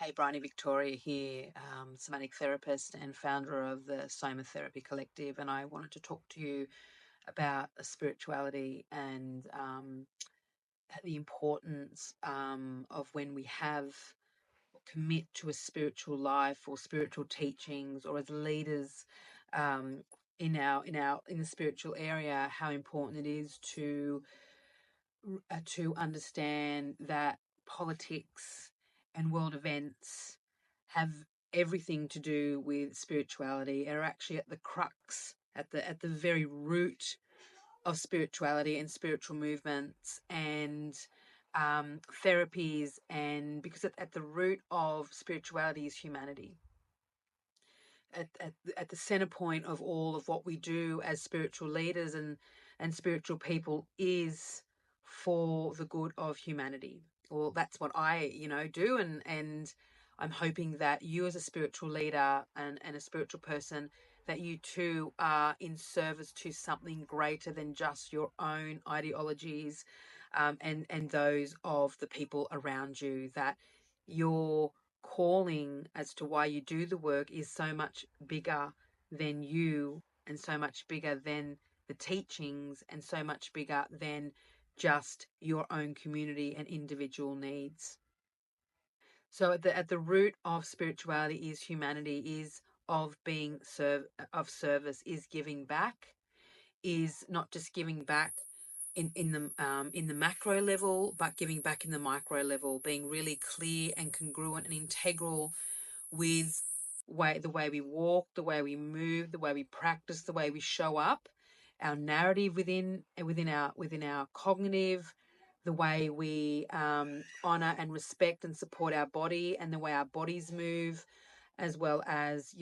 Hey, Bryony Victoria here, somatic therapist and founder of the Soma Therapy Collective, and I wanted to talk to you about spirituality and the importance of when we have commit to a spiritual life or spiritual teachings, or as leaders in the spiritual area, how important it is to understand that politics and world events have everything to do with spirituality, are actually at the crux, at the very root of spirituality and spiritual movements and therapies, and because at the root of spirituality is humanity. At the center point of all of what we do as spiritual leaders and spiritual people is for the good of humanity. Well, that's what I do, and I'm hoping that you as a spiritual leader and a spiritual person, that you too are in service to something greater than just your own ideologies, and those of the people around you, that your calling as to why you do the work is so much bigger than you, and so much bigger than the teachings, and so much bigger than just your own community and individual needs. So at the root of spirituality is humanity, is of being of service, is giving back, is not just giving back in the macro level, but giving back in the micro level, being really clear and congruent and integral with the way we walk, the way we move, the way we practice, the way we show up, our narrative within our cognitive, the way we honor and respect and support our body, and the way our bodies move, as well as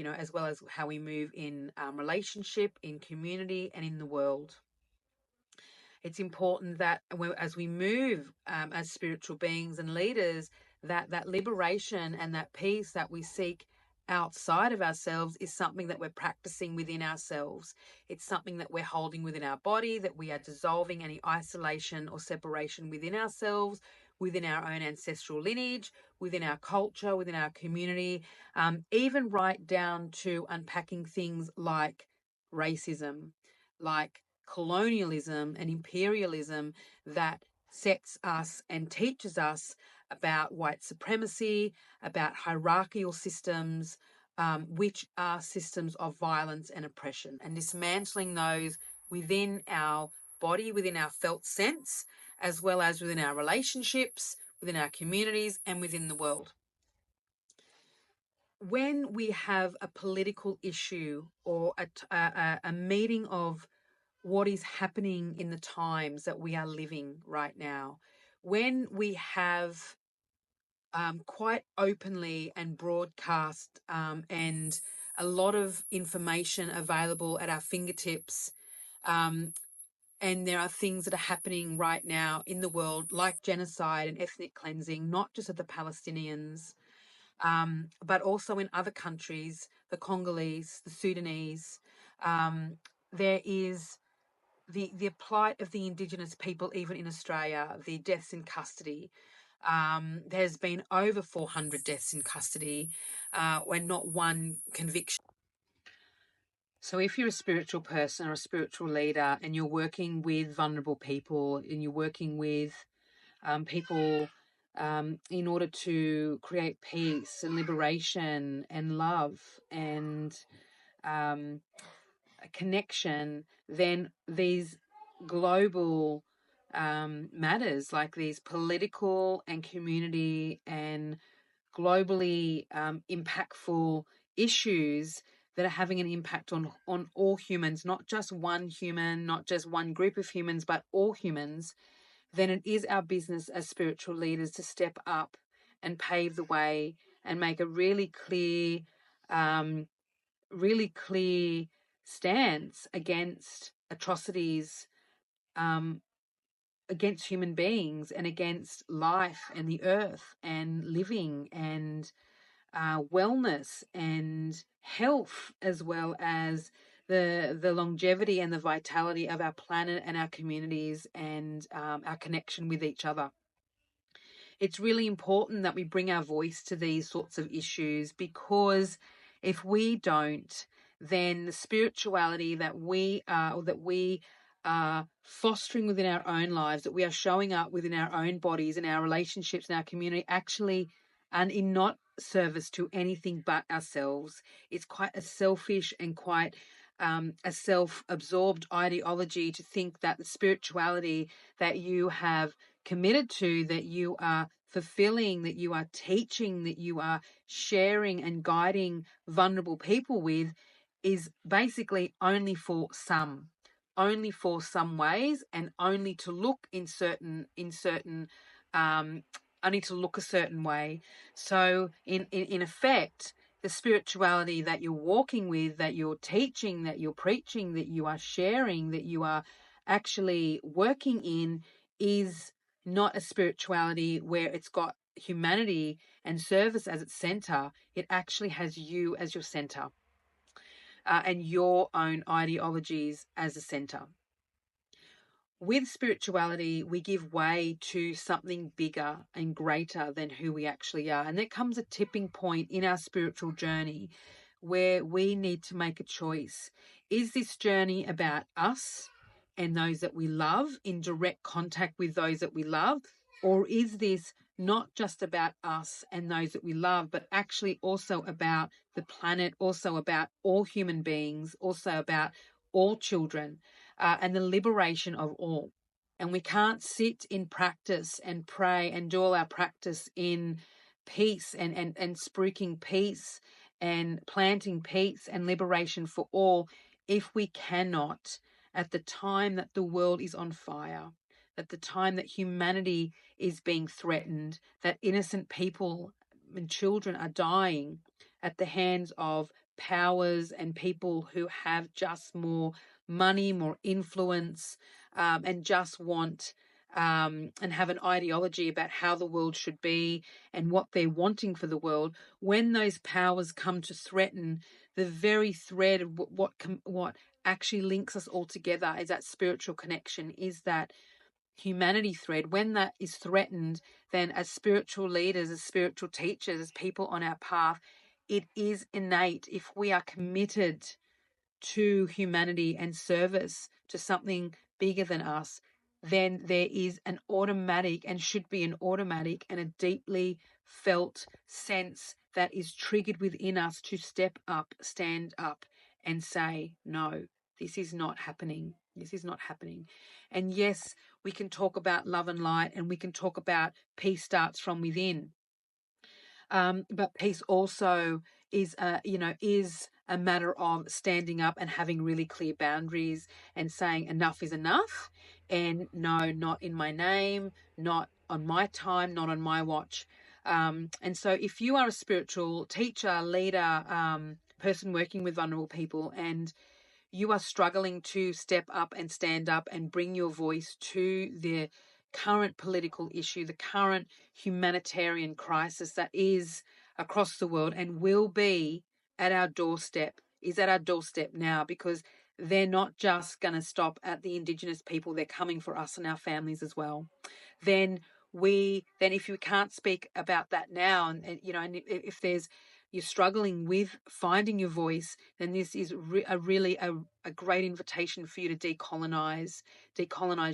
how we move in relationship, in community, and in the world. It's important that as we move as spiritual beings and leaders, that liberation and that peace that we seek outside of ourselves is something that we're practicing within ourselves. It's something that we're holding within our body, that we are dissolving any isolation or separation within ourselves, within our own ancestral lineage, within our culture, within our community, even right down to unpacking things like racism, like colonialism and imperialism, that sets us and teaches us about white supremacy, about hierarchical systems, which are systems of violence and oppression, and dismantling those within our body, within our felt sense, as well as within our relationships, within our communities, and within the world. When we have a political issue or a meeting of what is happening in the times that we are living right now, when we have quite openly and broadcast and a lot of information available at our fingertips, and there are things that are happening right now in the world, like genocide and ethnic cleansing, not just of the Palestinians, but also in other countries, the Congolese, the Sudanese. There is the plight of the Indigenous people, even in Australia, the deaths in custody. There's been over 400 deaths in custody, when not one conviction. So if you're a spiritual person or a spiritual leader and you're working with vulnerable people, and you're working with people in order to create peace and liberation and love and a connection, then these global matters, like these political and community and globally impactful issues that are having an impact on all humans, not just one human, not just one group of humans, but all humans, then it is our business as spiritual leaders to step up and pave the way and make a really clear stance against atrocities, against human beings, and against life and the earth and living and wellness and health, as well as the longevity and the vitality of our planet and our communities and our connection with each other. it's really important that we bring our voice to these sorts of issues, because if we don't, then the spirituality that we are, or that we are fostering within our own lives, that we are showing up within our own bodies, in our relationships, in our community, actually, and in not service to anything but ourselves. It's quite a selfish and quite a self-absorbed ideology to think that the spirituality that you have committed to, that you are fulfilling, that you are teaching, that you are sharing and guiding vulnerable people with, is basically only for some ways, and only to look in certain um only to look a certain way. So in effect, the spirituality that you're walking with, that you're teaching, that you're preaching, that you are sharing, that you are actually working in, is not a spirituality where it's got humanity and service as its center. It actually has you as your center, and your own ideologies as a center. With spirituality, we give way to something bigger and greater than who we actually are. And there comes a tipping point in our spiritual journey where we need to make a choice. Is this journey about us and those that we love, in direct contact with those that we love? Or is this not just about us and those that we love, but actually also about the planet, also about all human beings, also about all children, and the liberation of all? And we can't sit in practice and pray and do all our practice in peace and spruiking peace and planting peace and liberation for all, if we cannot, at the time that the world is on fire, at the time that humanity is being threatened, that innocent people and children are dying at the hands of powers and people who have just more money, more influence, and just want and have an ideology about how the world should be and what they're wanting for the world. When those powers come to threaten the very thread of what actually links us all together, is that spiritual connection, is that humanity thread. When that is threatened, then as spiritual leaders, as spiritual teachers, as people on our path, it is innate, if we are committed to humanity and service to something bigger than us, then there is an automatic, and should be an automatic and a deeply felt sense that is triggered within us to step up, stand up, and say, no, this is not happening. This is not happening. And yes, we can talk about love and light, and we can talk about peace starts from within. But peace also is a matter of standing up and having really clear boundaries and saying enough is enough, and no, not in my name, not on my time, not on my watch. And so if you are a spiritual teacher, leader, person working with vulnerable people, and you are struggling to step up and stand up and bring your voice to the current political issue, the current humanitarian crisis that is across the world and will be at our doorstep, is at our doorstep now, because they're not just going to stop at the Indigenous people, they're coming for us and our families as well. Then if you can't speak about that now, and if you're struggling with finding your voice, then this is really a great invitation for you to decolonize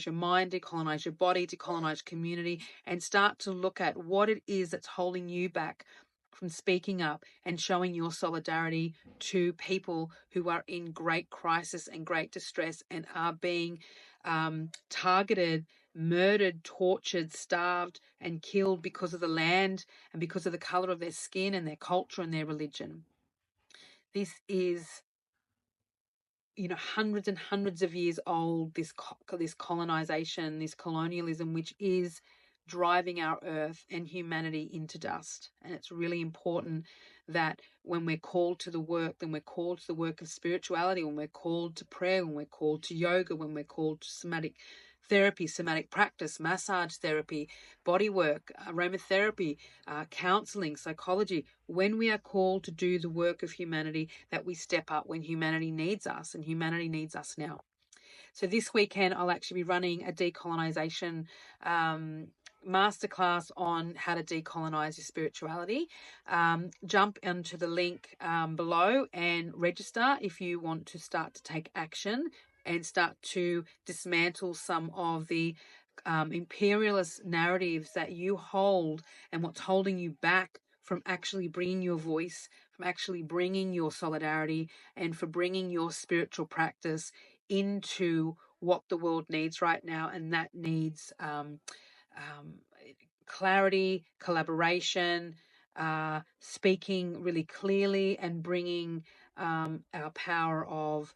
your mind, decolonize your body, decolonize community, and start to look at what it is that's holding you back from speaking up and showing your solidarity to people who are in great crisis and great distress and are being targeted, murdered, tortured, starved, and killed because of the land and because of the color of their skin and their culture and their religion. This is, hundreds and hundreds of years old, this colonization, this colonialism, which is driving our earth and humanity into dust. And it's really important that when we're called to the work, then we're called to the work of spirituality, when we're called to prayer, when we're called to yoga, when we're called to somatic therapy, somatic practice, massage therapy, body work, aromatherapy, counseling, psychology, when we are called to do the work of humanity, that we step up when humanity needs us, and humanity needs us now. So this weekend, I'll actually be running a decolonization masterclass on how to decolonize your spirituality. Jump into the link below and register if you want to start to take action and start to dismantle some of the imperialist narratives that you hold and what's holding you back from actually bringing your voice, from actually bringing your solidarity, and for bringing your spiritual practice into what the world needs right now. And that needs um, clarity, collaboration, speaking really clearly, and bringing our power of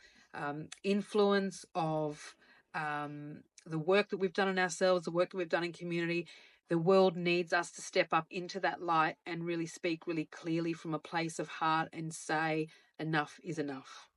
influence, of the work that we've done on ourselves, the work that we've done in community. The world needs us to step up into that light and really speak really clearly from a place of heart and say, enough is enough.